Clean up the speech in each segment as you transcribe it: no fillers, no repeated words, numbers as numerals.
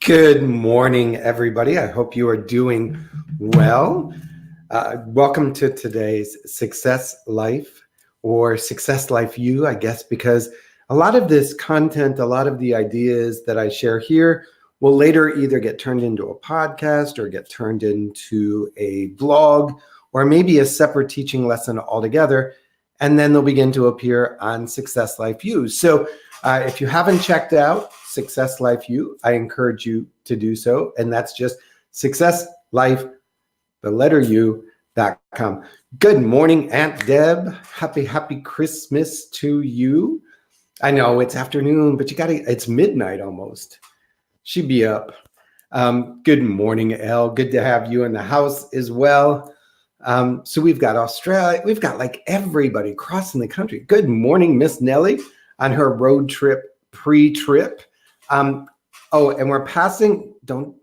Good morning, everybody. I hope you are doing well. Welcome to today's Success Life or Success Life U, I guess, because a lot of this content, a lot of the ideas that I share here will later either get turned into a podcast or get turned into a blog or maybe a separate teaching lesson altogether. And then they'll begin to appear on Success Life U. So if you haven't checked out Success Life U, I encourage you to do so. And that's just successlife.com. Good morning, Aunt Deb. Happy Christmas to you. I know it's afternoon, but it's midnight almost. She'd be up. Good morning, Elle. Good to have you in the house as well. So we've got Australia. We've got like everybody crossing the country. Good morning, Miss Nellie on her road trip, pre-trip. And we're passing, no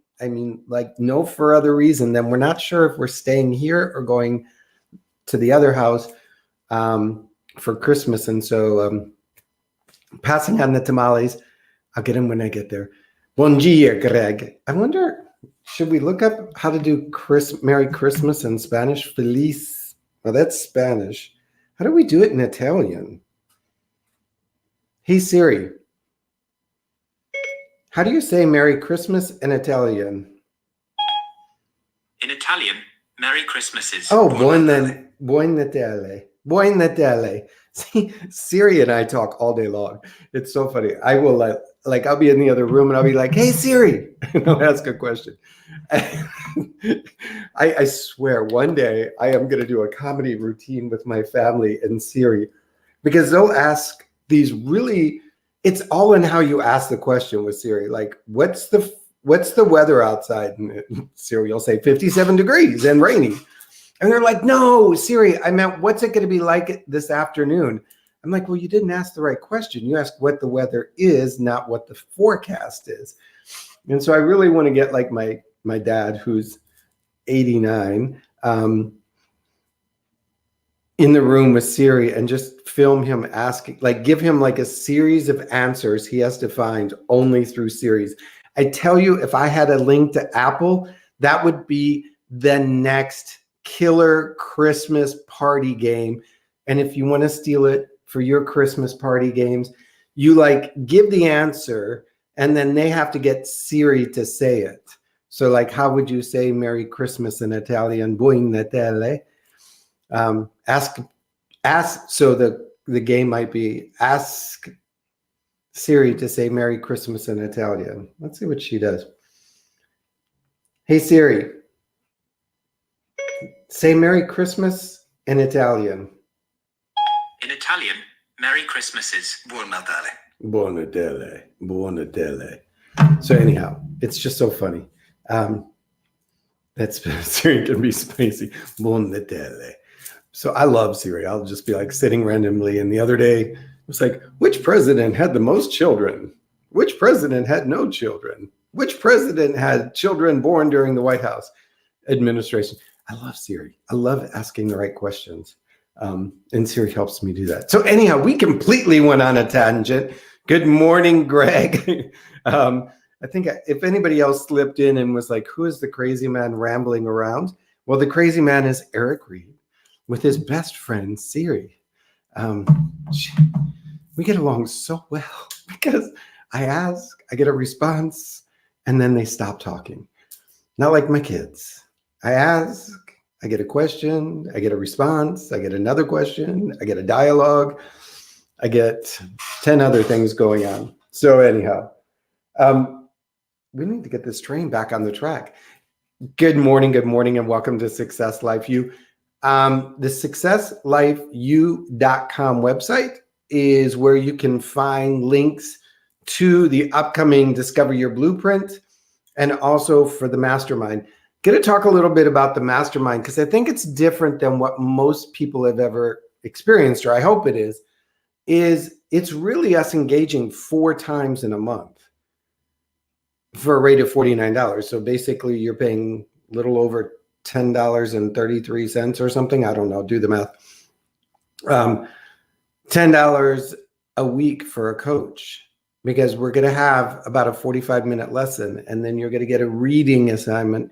for other reason than we're not sure if we're staying here or going to the other house for Christmas. And so passing on the tamales. I'll get them when I get there. Bon dia, Greg. I wonder, should we look up how to do Merry Christmas in Spanish? Feliz. Well, that's Spanish. How do we do it in Italian? Hey, Siri. How do you say Merry Christmas in Italian? In Italian, Merry Christmas is... Oh, Buon Natale. Buon Natale. See, Siri and I talk all day long. It's so funny. I will I'll be in the other room and I'll be like, hey, Siri, and I'll ask a question. I swear one day I am going to do a comedy routine with my family and Siri, because they'll ask these really, it's all in how you ask the question with Siri. Like, what's the weather outside? And Siri will say 57 degrees and rainy. And they're like, no, Siri, I meant, what's it going to be like this afternoon? I'm like, well, you didn't ask the right question. You asked what the weather is, not what the forecast is. And so I really want to get like my dad, who's 89, in the room with Siri and just film him asking, like give him like a series of answers he has to find only through Siri's. I tell you, if I had a link to Apple, that would be the next killer Christmas party game. And if you want to steal it for your Christmas party games, you like give the answer and then they have to get Siri to say it. So like, how would you say Merry Christmas in Italian? Buon Natale. So the game might be ask Siri to say Merry Christmas in Italian. Let's see what she does. Hey, Siri, say Merry Christmas in Italian. In Italian, Merry Christmas is Buon Natale. Buon Natale. Buon Natale. So anyhow, it's just so funny. That's Siri can be spicy. Buon Natale. So I love Siri. I'll just be like sitting randomly. And the other day, it was like, which president had the most children? Which president had no children? Which president had children born during the White House administration? I love Siri. I love asking the right questions. And Siri helps me do that. So anyhow, we completely went on a tangent. Good morning, Greg. I think if anybody else slipped in and was like, who is the crazy man rambling around? Well, the crazy man is Eric Reed with his best friend, Siri. We get along so well because I ask, I get a response, and then they stop talking. Not like my kids. I ask, I get a question, I get a response, I get another question, I get a dialogue, I get 10 other things going on. So anyhow, we need to get this train back on the track. Good morning, and welcome to Success Life U. The successlifeu.com website is where you can find links to the upcoming Discover Your Blueprint and also for the mastermind. Going to talk a little bit about the mastermind because I think it's different than what most people have ever experienced, or I hope it is it's really us engaging 4 times in a month for a rate of $49. So basically you're paying a little over $10.33 or something. I don't know. Do the math. $10 a week for a coach. because we're going to have about a 45-minute lesson, and then you're going to get a reading assignment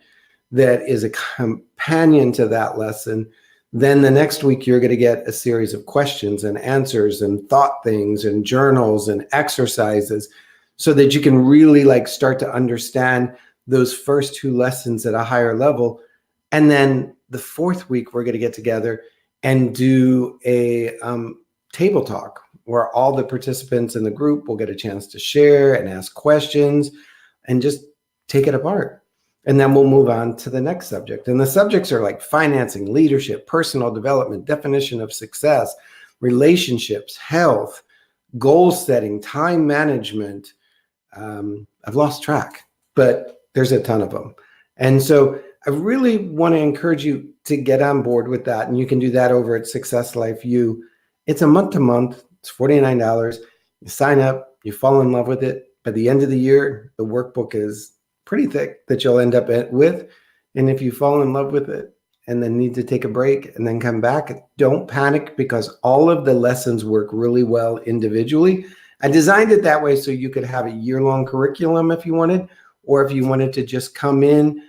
that is a companion to that lesson. Then the next week, you're going to get a series of questions and answers and thought things and journals and exercises so that you can really like start to understand those first two lessons at a higher level. And then the fourth week, we're going to get together and do a table talk where all the participants in the group will get a chance to share and ask questions and just take it apart. And then we'll move on to the next subject. And the subjects are like financing, leadership, personal development, definition of success, relationships, health, goal setting, time management. I've lost track, but there's a ton of them. And so I really want to encourage you to get on board with that. And you can do that over at Success Life U. It's a month to month. It's $49. You sign up, you fall in love with it. By the end of the year, the workbook is pretty thick that you'll end up with. And if you fall in love with it and then need to take a break and then come back, don't panic, because all of the lessons work really well individually. I designed it that way so you could have a year-long curriculum if you wanted, or if you wanted to just come in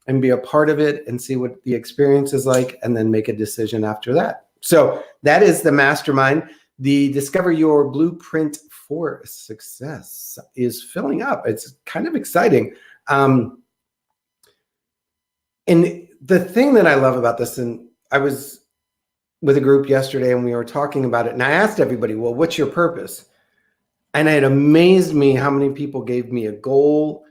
and be a part of it and see what the experience is like and then make a decision after that. So that is the mastermind. The Discover Your Blueprint for Success is filling up. It's kind of exciting. And the thing that I love about this, and I was with a group yesterday and we were talking about it, and I asked everybody, well, what's your purpose? And it amazed me how many people gave me a goal,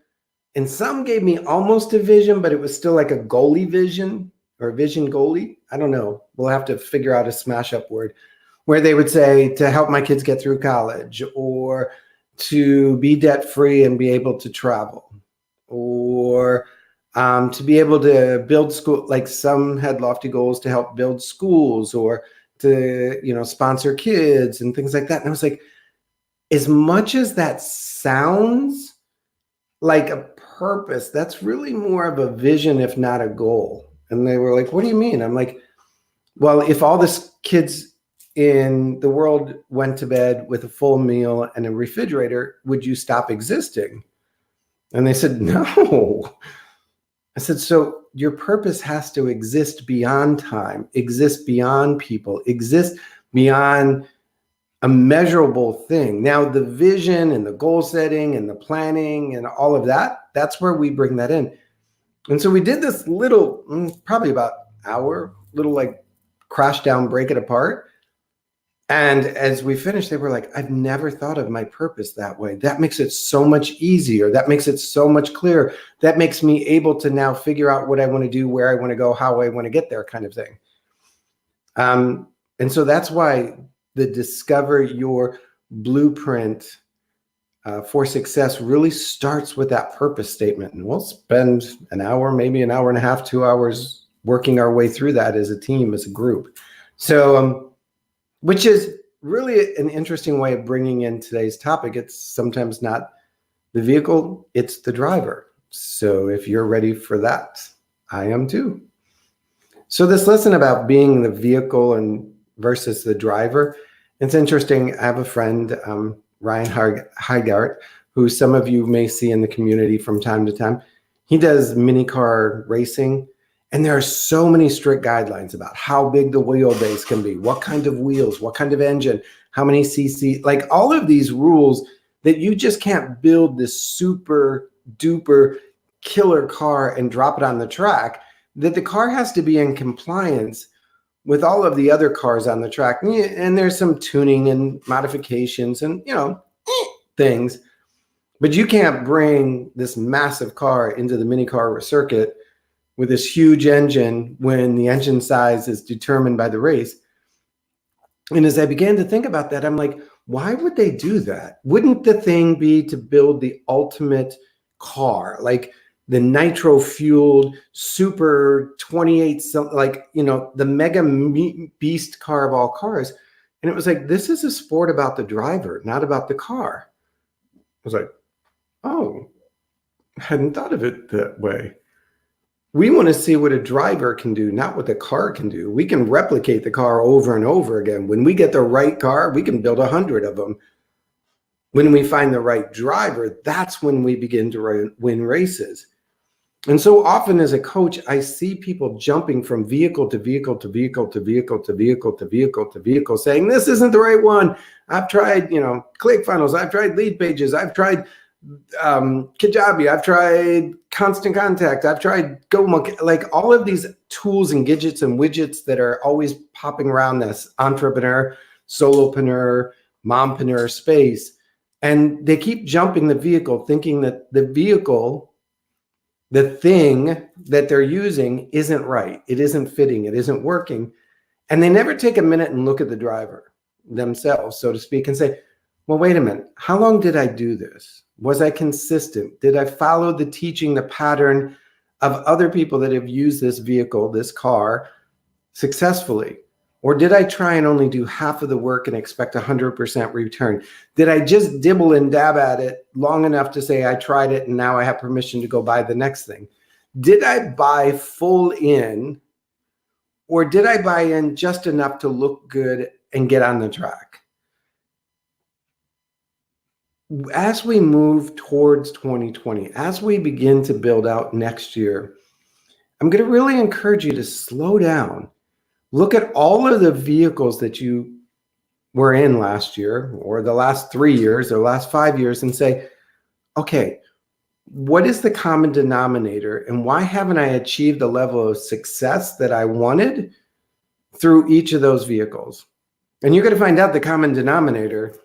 and some gave me almost a vision, but it was still like a goalie vision or vision goalie. I don't know. We'll have to figure out a smash up word where they would say to help my kids get through college, or to be debt free and be able to travel, or to be able to build school. Like some had lofty goals to help build schools, or to, sponsor kids and things like that. And I was like, as much as that sounds like a purpose, that's really more of a vision, if not a goal. And they were like, what do you mean? I'm like, well, if all the kids in the world went to bed with a full meal and a refrigerator, would you stop existing? And they said, no. I said, so your purpose has to exist beyond time, exist beyond people, exist beyond a measurable thing. Now, the vision and the goal setting and the planning and all of that, that's where we bring that in. And so we did this little, probably about hour, little like crash down, break it apart. And as we finished, they were like, I've never thought of my purpose that way. That makes it so much easier. That makes it so much clearer. That makes me able to now figure out what I want to do, where I want to go, how I want to get there, kind of thing. And so that's why the Discover Your Blueprint for Success really starts with that purpose statement. And we'll spend an hour, maybe an hour and a half, 2 hours working our way through that as a team, as a group. So, which is really an interesting way of bringing in today's topic. It's sometimes not the vehicle, it's the driver. So if you're ready for that, I am too. So this lesson about being the vehicle and versus the driver, it's interesting. I have a friend, Ryan Hygart, who some of you may see in the community from time to time. He does mini car racing. And there are so many strict guidelines about how big the wheelbase can be, what kind of wheels, what kind of engine, how many cc, like all of these rules that you just can't build this super duper killer car and drop it on the track, that the car has to be in compliance with all of the other cars on the track. And there's some tuning and modifications and, things, but you can't bring this massive car into the mini car circuit with this huge engine when the engine size is determined by the race. And as I began to think about that, I'm like, why would they do that? Wouldn't the thing be to build the ultimate car, like the nitro fueled super 28, like, the mega beast car of all cars? And it was like, this is a sport about the driver, not about the car. I was like, oh, I hadn't thought of it that way. We want to see what a driver can do, not what the car can do. We can replicate the car over and over again. When we get the right car, we can build 100 of them. When we find the right driver, that's when we begin to win races. And so often as a coach, I see people jumping from vehicle to vehicle to vehicle to vehicle to vehicle to vehicle to vehicle saying, this isn't the right one. I've tried, ClickFunnels. I've tried Lead Pages. I've tried Kajabi. I've tried Constant Contact. I've tried GoMonkey. Like all of these tools and gadgets and widgets that are always popping around this entrepreneur, solopreneur, mompreneur space. And they keep jumping the vehicle thinking that the vehicle, the thing that they're using isn't right. It isn't fitting. It isn't working. And they never take a minute and look at the driver themselves, so to speak, and say, well, wait a minute. How long did I do this? Was I consistent? Did I follow the teaching, the pattern of other people that have used this vehicle, this car, successfully? Or did I try and only do half of the work and expect 100% return? Did I just dibble and dab at it long enough to say I tried it and now I have permission to go buy the next thing? Did I buy full in, or did I buy in just enough to look good and get on the track? As we move towards 2020, as we begin to build out next year, I'm going to really encourage you to slow down. Look at all of the vehicles that you were in last year or the last 3 years or last 5 years and say, okay, what is the common denominator and why haven't I achieved the level of success that I wanted through each of those vehicles? And you're going to find out the common denominator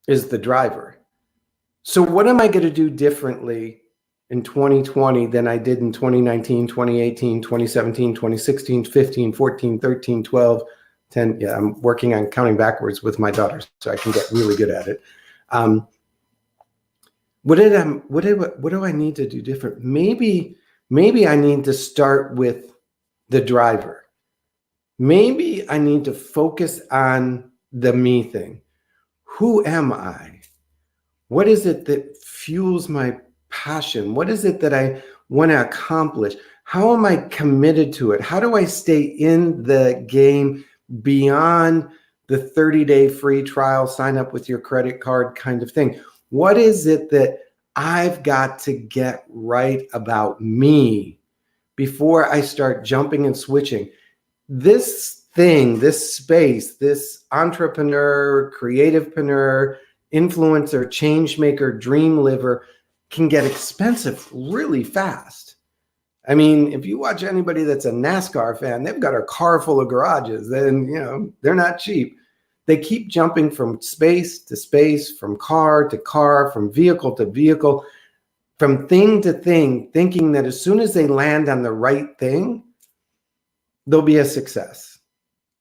is the driver. So what am I going to do differently in 2020 than I did in 2019, 2018, 2017, 2016, 15, 14, 13, 12, 10. Yeah, I'm working on counting backwards with my daughters so I can get really good at it. What do I need to do different? Maybe I need to start with the driver. Maybe I need to focus on the me thing. Who am I? What is it that fuels my passion? What is it that I want to accomplish? How am I committed to it? How do I stay in the game beyond the 30-day free trial, sign up with your credit card kind of thing? What is it that I've got to get right about me before I start jumping and switching? This thing, this space, this entrepreneur, creativepreneur, influencer, change maker, dream liver can get expensive really fast. I mean, if you watch anybody that's a NASCAR fan, they've got a car full of garages, and they're not cheap. They keep jumping from space to space, from car to car, from vehicle to vehicle, from thing to thing, thinking that as soon as they land on the right thing, they'll be a success.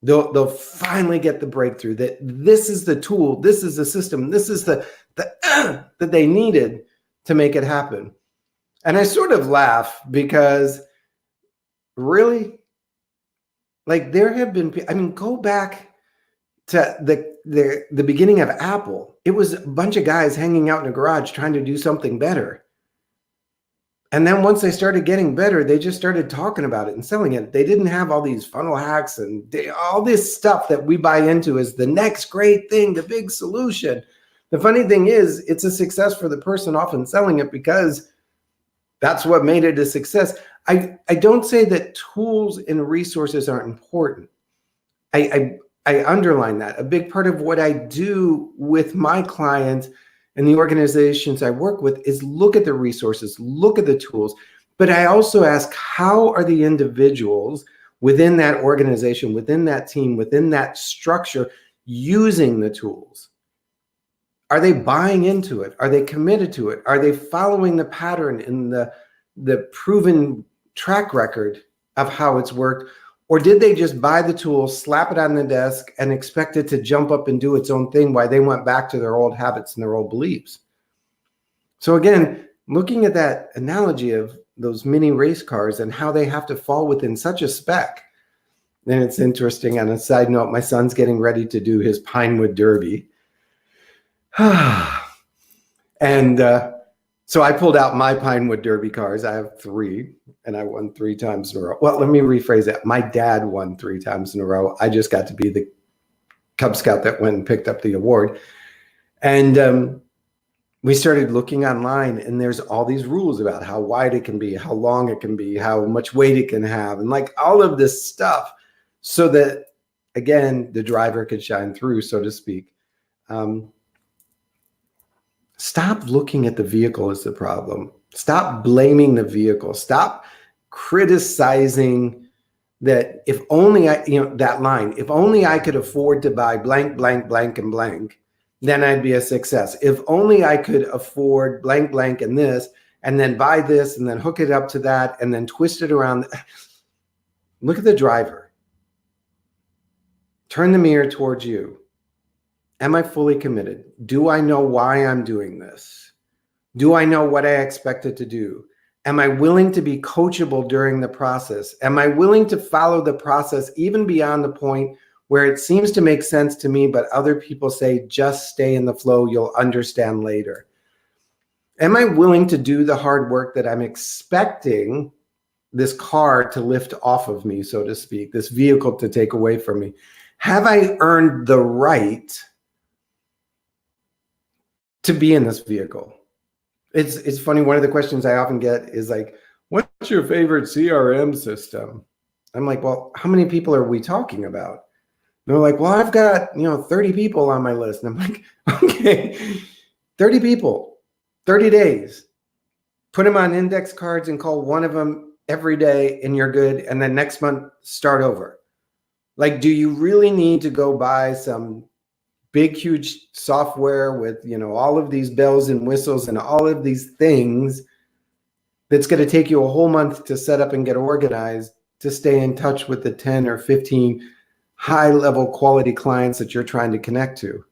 They'll finally get the breakthrough that this is the tool, this is the system, this is the that they needed to make it happen. And I sort of laugh because really, like there have been, I mean, go back to the beginning of Apple. It was a bunch of guys hanging out in a garage trying to do something better. And then once they started getting better, they just started talking about it and selling it. They didn't have all these funnel hacks and all this stuff that we buy into as the next great thing, the big solution. The funny thing is, it's a success for the person often selling it because that's what made it a success. I don't say that tools and resources aren't important. I underline that. A big part of what I do with my clients and the organizations I work with is look at the resources, look at the tools, but I also ask, how are the individuals within that organization, within that team, within that structure using the tools? Are they buying into it? Are they committed to it? Are they following the pattern in the proven track record of how it's worked? Or did they just buy the tool, slap it on the desk, and expect it to jump up and do its own thing while they went back to their old habits and their old beliefs? So again, looking at that analogy of those mini race cars and how they have to fall within such a spec, then it's interesting. On a side note, my son's getting ready to do his Pinewood Derby. And so I pulled out my Pinewood Derby cars. I have 3, and I won 3 times in a row. Well, let me rephrase that. My dad won 3 times in a row. I just got to be the Cub Scout that went and picked up the award. And we started looking online, and there's all these rules about how wide it can be, how long it can be, how much weight it can have, and like all of this stuff, so that, again, the driver could shine through, so to speak. Stop looking at the vehicle as the problem. Stop blaming the vehicle. Stop criticizing that if only I, that line, if only I could afford to buy blank, blank, blank, and blank, then I'd be a success. If only I could afford blank, blank, and this, and then buy this, and then hook it up to that, and then twist it around. Look at the driver. Turn the mirror towards you. Am I fully committed? Do I know why I'm doing this? Do I know what I expected to do? Am I willing to be coachable during the process? Am I willing to follow the process even beyond the point where it seems to make sense to me, but other people say, just stay in the flow, you'll understand later? Am I willing to do the hard work that I'm expecting this car to lift off of me, so to speak, this vehicle to take away from me? Have I earned the right to be in this vehicle? It's funny. One of the questions I often get is like, what's your favorite CRM system? I'm like, well, how many people are we talking about? And they're like, well, I've got, 30 people on my list. And I'm like, okay, 30 people, 30 days. Put them on index cards and call one of them every day and you're good. And then next month, start over. Like, do you really need to go buy some big, huge software with, all of these bells and whistles and all of these things that's going to take you a whole month to set up and get organized to stay in touch with the 10 or 15 high-level quality clients that you're trying to connect to?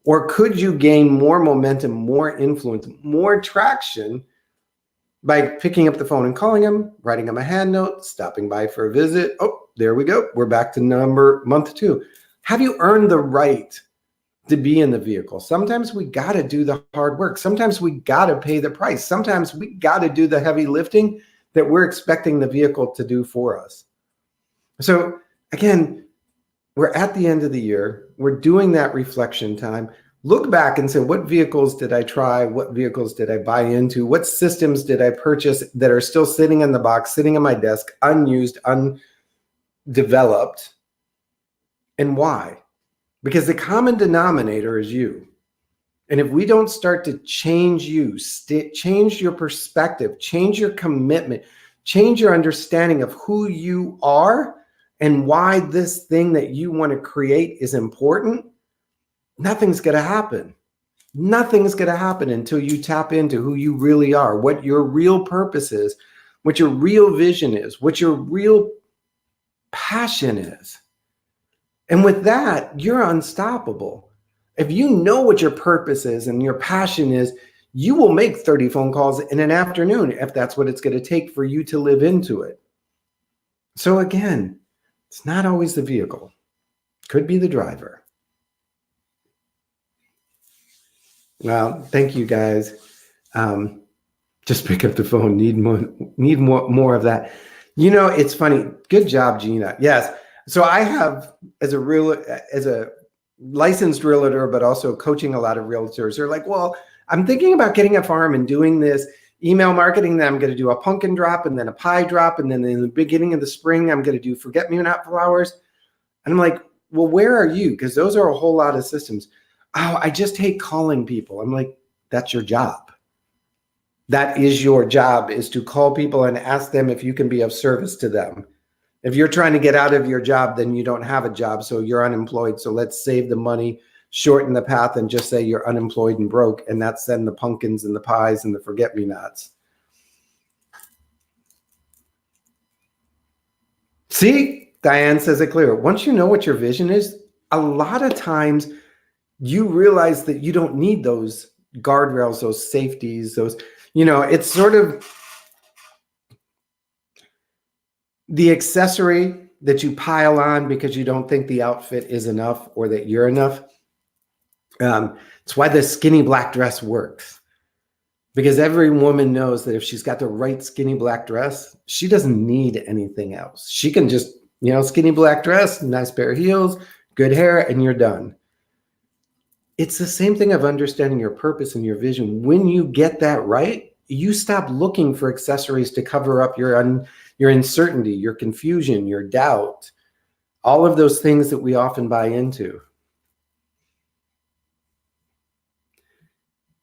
Or could you gain more momentum, more influence, more traction by picking up the phone and calling them, writing them a hand note, stopping by for a visit? Oh, there we go. We're back to month 2. Have you earned the right to be in the vehicle? Sometimes we got to do the hard work. Sometimes we got to pay the price. Sometimes we got to do the heavy lifting that we're expecting the vehicle to do for us. So again, we're at the end of the year. We're doing that reflection time. Look back and say, what vehicles did I try? What vehicles did I buy into? What systems did I purchase that are still sitting in the box, sitting on my desk, unused, undeveloped? And why? Because the common denominator is you. And if we don't start to change you, change your perspective, change your commitment, change your understanding of who you are and why this thing that you want to create is important, nothing's going to happen. Nothing's going to happen until you tap into who you really are, what your real purpose is, what your real vision is, what your real passion is. And with that, you're unstoppable. If you know what your purpose is and your passion is, you will make 30 phone calls in an afternoon if that's what it's going to take for you to live into it. So again, it's not always the vehicle. Could be the driver. Well, thank you guys. Just pick up the phone. Need more of that. It's funny. Good job, Gina. Yes. So I have, as a licensed realtor, but also coaching a lot of realtors, they're like, well, I'm thinking about getting a farm and doing this email marketing. Then I'm going to do a pumpkin drop and then a pie drop. And then in the beginning of the spring, I'm going to do forget-me-not flowers. And I'm like, well, where are you? Because those are a whole lot of systems. Oh, I just hate calling people. I'm like, that's your job. That is your job, is to call people and ask them if you can be of service to them. If you're trying to get out of your job, then you don't have a job, so you're unemployed. So let's save the money, shorten the path, and just say you're unemployed and broke, and that's then the pumpkins and the pies and the forget-me-nots. See, Diane says it clear. Once you know what your vision is, a lot of times you realize that you don't need those guardrails, those safeties, it's sort of the accessory that you pile on because you don't think the outfit is enough or that you're enough. It's why the skinny black dress works. Because every woman knows that if she's got the right skinny black dress, she doesn't need anything else. She can just, skinny black dress, nice pair of heels, good hair, and you're done. it's the same thing of understanding your purpose and your vision. When you get that right, you stop looking for accessories to cover up your uncertainty, your confusion, your doubt, all of those things that we often buy into.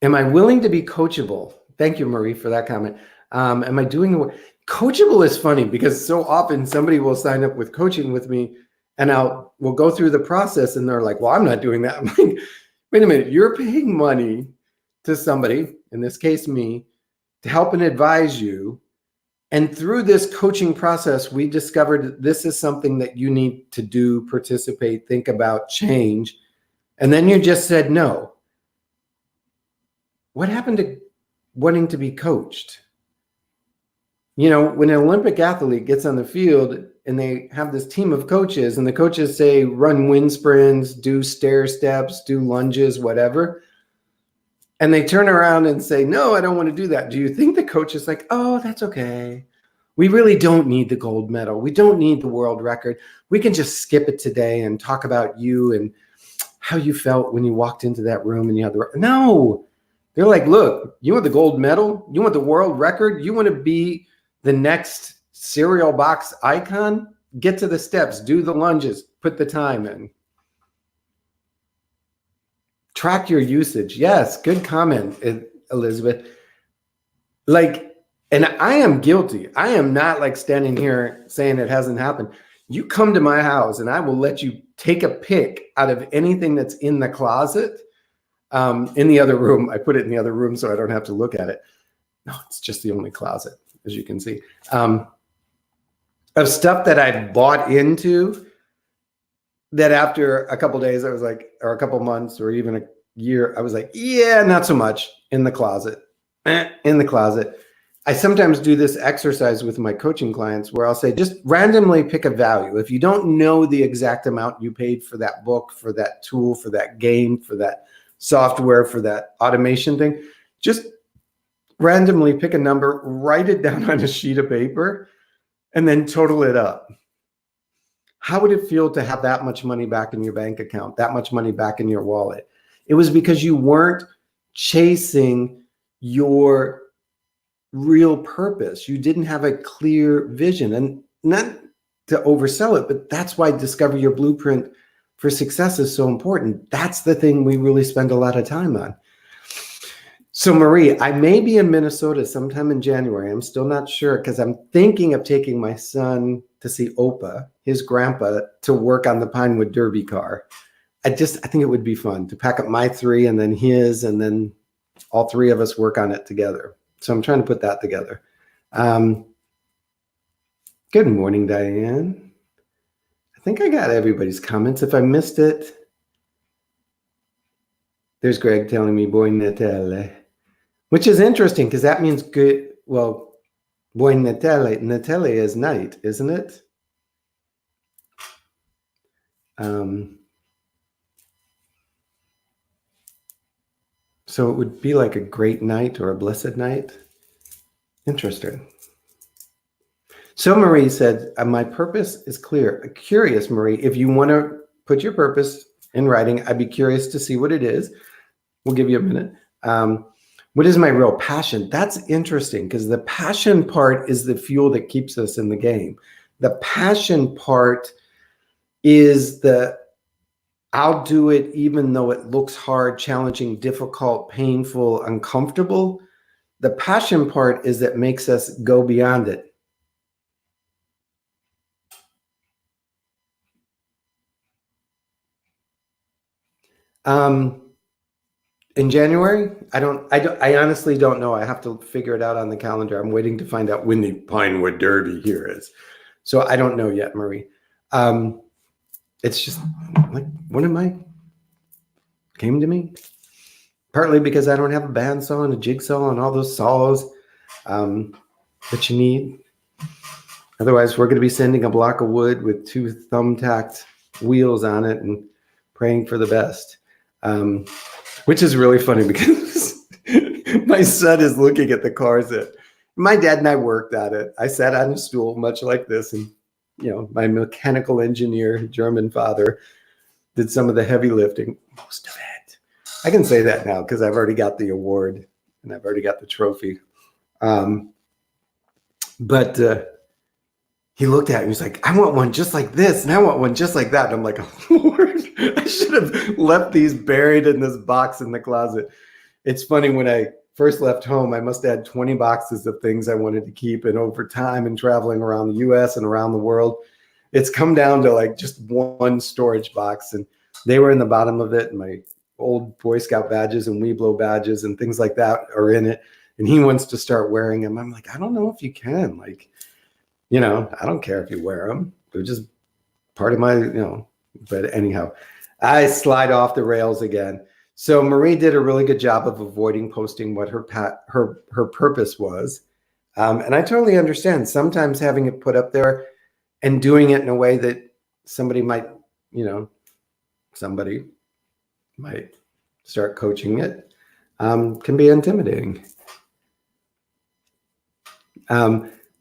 Am I willing to be coachable? Thank you, Marie, for that comment. Am I doing the work? Coachable is funny because so often somebody will sign up with coaching with me and we'll go through the process and they're like, well, I'm not doing that. I'm like, wait a minute, you're paying money to somebody, in this case, me, to help and advise you. And through this coaching process, we discovered this is something that you need to do, participate, think about, change. And then you just said no. What happened to wanting to be coached? You know, when an Olympic athlete gets on the field and they have this team of coaches and the coaches say, run wind sprints, do stair steps, do lunges, whatever. And they turn around and say, no, I don't want to do that. Do you think the coach is like, oh, that's okay. We really don't need the gold medal. We don't need the world record. We can just skip it today and talk about you and how you felt when you walked into that room and you had the, no. They're like, look, you want the gold medal? You want the world record? You want to be the next cereal box icon? Get to the steps, do the lunges, put the time in. Track your usage. Yes, good comment, Elizabeth. Like, and I am guilty. I am not like standing here saying it hasn't happened. You come to my house and I will let you take a pick out of anything that's in the closet. In the other room, I put it in the other room so I don't have to look at it. No, it's just the only closet, as you can see. Of stuff that I bought into that after a couple days, I was like, or a couple months or even a year, I was like, yeah, not so much in the closet, in the closet. I sometimes do this exercise with my coaching clients where I'll say, just randomly pick a value. If you don't know the exact amount you paid for that book, for that tool, for that game, for that software, for that automation thing, just randomly pick a number, write it down on a sheet of paper, and then total it up. How would it feel to have that much money back in your bank account, that much money back in your wallet? It was because you weren't chasing your real purpose. You didn't have a clear vision. And not to oversell it, but that's why Discover Your Blueprint for Success is so important. That's the thing we really spend a lot of time on. So Marie, I may be in Minnesota sometime in January. I'm still not sure because I'm thinking of taking my son to see Opa, his grandpa, to work on the Pinewood Derby car. I think it would be fun to pack up my 3 and then his, and then all 3 of us work on it together. So I'm trying to put that together. Good morning, Diane. I think I got everybody's comments. If I missed it, there's Greg telling me Buon Natale, which is interesting because that means good. Well, Buon Natale, Natale is night, isn't it? So it would be like a great night or a blessed night. Interesting. So Marie said, my purpose is clear. Curious, Marie, if you want to put your purpose in writing, I'd be curious to see what it is. We'll give you a minute. What is my real passion? That's interesting because the passion part is the fuel that keeps us in the game. The passion part is I'll do it even though it looks hard, challenging, difficult, painful, uncomfortable. The passion part is that makes us go beyond it. In January, I honestly don't know. I have to figure it out on the calendar. I'm waiting to find out when the Pinewood Derby here is. So I don't know yet, Marie. It's just like, what am I? Came to me. Partly because I don't have a bandsaw and a jigsaw and all those saws that you need. Otherwise, we're going to be sending a block of wood with 2 thumbtacked wheels on it and praying for the best. Which is really funny because my son is looking at the cars that my dad and I worked at it. I sat on a stool much like this, and my mechanical engineer, German father, did some of the heavy lifting, most of it. I can say that now because I've already got the award and I've already got the trophy. But he looked at it and he was like, I want one just like this, and I want one just like that. And I'm like, oh, Lord, I should have left these buried in this box in the closet. It's funny, when I first left home, I must have had 20 boxes of things I wanted to keep. And over time and traveling around the US and around the world, it's come down to like just one storage box. And they were in the bottom of it. And my old Boy Scout badges and Weeblo badges and things like that are in it. And he wants to start wearing them. I'm like, I don't know if you can. Like, you know, I don't care if you wear them. They're just part of my, you know, but anyhow, I slide off the rails again. So Marie did a really good job of avoiding posting what her purpose was. And I totally understand sometimes having it put up there and doing it in a way that somebody might, you know, somebody might start coaching it, can be intimidating.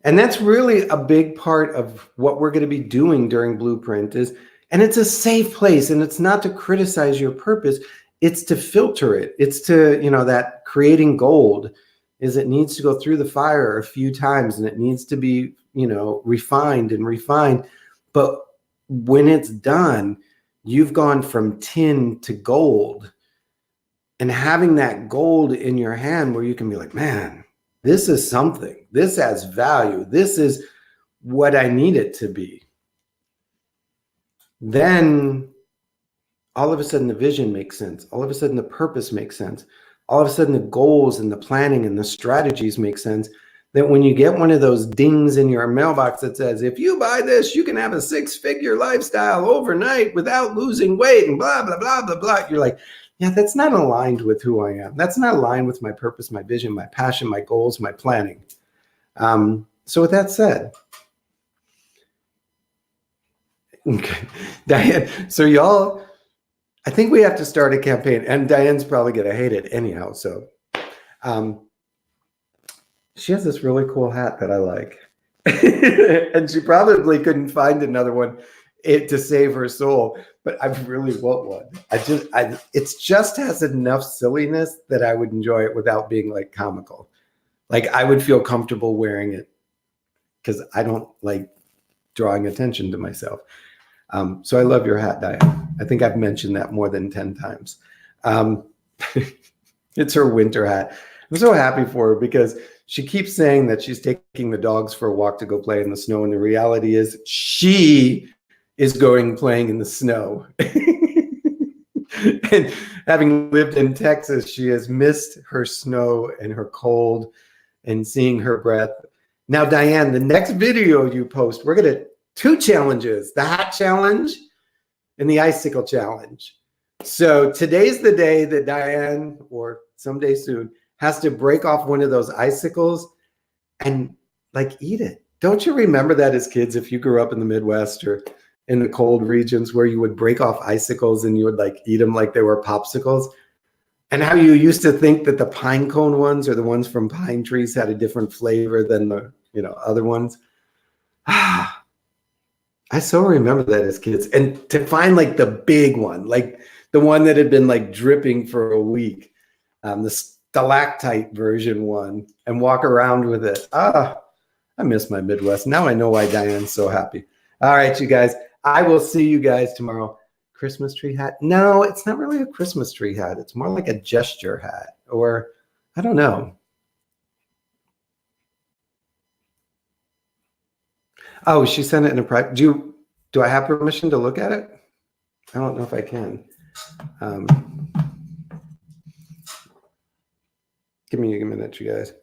And that's really a big part of what we're going to be doing during Blueprint is, and it's a safe place, and it's not to criticize your purpose. It's to filter it. It's to, you know, that creating gold is it needs to go through the fire a few times, and it needs to be, you know, refined and refined. But when it's done, you've gone from tin to gold, and having that gold in your hand where you can be like, man, this is something. This has value. This is what I need it to be. Then all of a sudden the vision makes sense. All of a sudden the purpose makes sense. All of a sudden the goals and the planning and the strategies make sense. That when you get one of those dings in your mailbox that says, if you buy this, you can have a 6-figure lifestyle overnight without losing weight and blah, blah, blah, blah, blah. You're like, yeah, that's not aligned with who I am. That's not aligned with my purpose, my vision, my passion, my goals, my planning. So with that said, okay, Diane, so y'all, I think we have to start a campaign, and Diane's probably going to hate it anyhow. So she has this really cool hat that I like. And she probably couldn't find another one to save her soul, but I really want one. It just has enough silliness that I would enjoy it without being like comical. Like I would feel comfortable wearing it because I don't like drawing attention to myself. So I love your hat, Diane. I think I've mentioned that more than 10 times. It's her winter hat. I'm so happy for her because she keeps saying that she's taking the dogs for a walk to go play in the snow. And the reality is she is going playing in the snow. And having lived in Texas, she has missed her snow and her cold and seeing her breath. Now, Diane, the next video you post, we're going to 2 challenges, the hat challenge and the icicle challenge. So today's the day that Diane, or someday soon, has to break off one of those icicles and like eat it. Don't you remember that as kids, if you grew up in the Midwest or in the cold regions where you would break off icicles and you would like eat them like they were popsicles? And how you used to think that the pine cone ones or the ones from pine trees had a different flavor than the, you know, other ones. I so remember that as kids. And to find like the big one, like the one that had been like dripping for a week, the stalactite version one, and walk around with it. I miss my Midwest. Now I know why Diane's so happy. All right, you guys, I will see you guys tomorrow. Christmas tree hat? No, it's not really a Christmas tree hat. It's more like a gesture hat, or I don't know. Oh, she sent it in a private. Do I have permission to look at it? I don't know if I can. Give me a minute, you guys.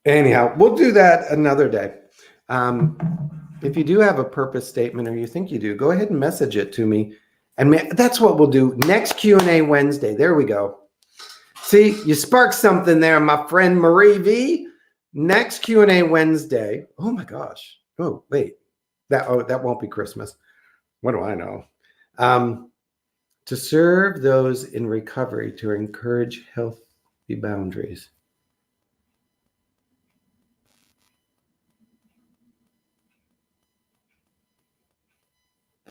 Anyhow, we'll do that another day. If you do have a purpose statement, or you think you do, go ahead and message it to me. And that's what we'll do next Q&A Wednesday. There we go. See, you sparked something there, my friend Marie V. Next Q&A Wednesday. Oh my gosh. Oh, wait. That won't be Christmas. What do I know? to serve those in recovery, to encourage healthy boundaries.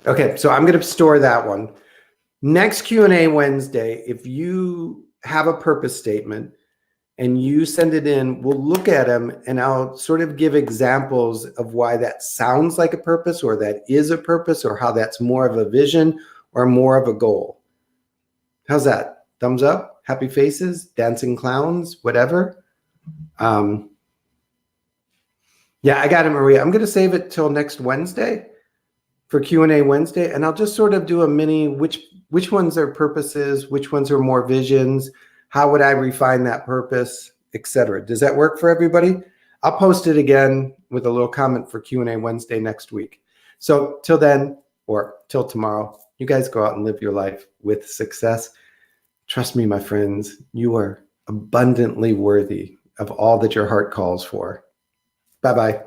Okay, so I'm going to store that one. Next Q&A Wednesday, if you have a purpose statement and you send it in, we'll look at them and I'll sort of give examples of why that sounds like a purpose or that is a purpose or how that's more of a vision or more of a goal. How's that? Thumbs up? Happy faces? Dancing clowns? Whatever? Yeah, I got it, Maria. I'm going to save it till next Wednesday for Q&A Wednesday, and I'll just sort of do a mini, which ones are purposes, which ones are more visions, how would I refine that purpose, etc. Does that work for everybody? I'll post it again with a little comment for Q&A Wednesday next week. So till then, or till tomorrow, you guys go out and live your life with success. Trust me, my friends, you are abundantly worthy of all that your heart calls for. Bye-bye.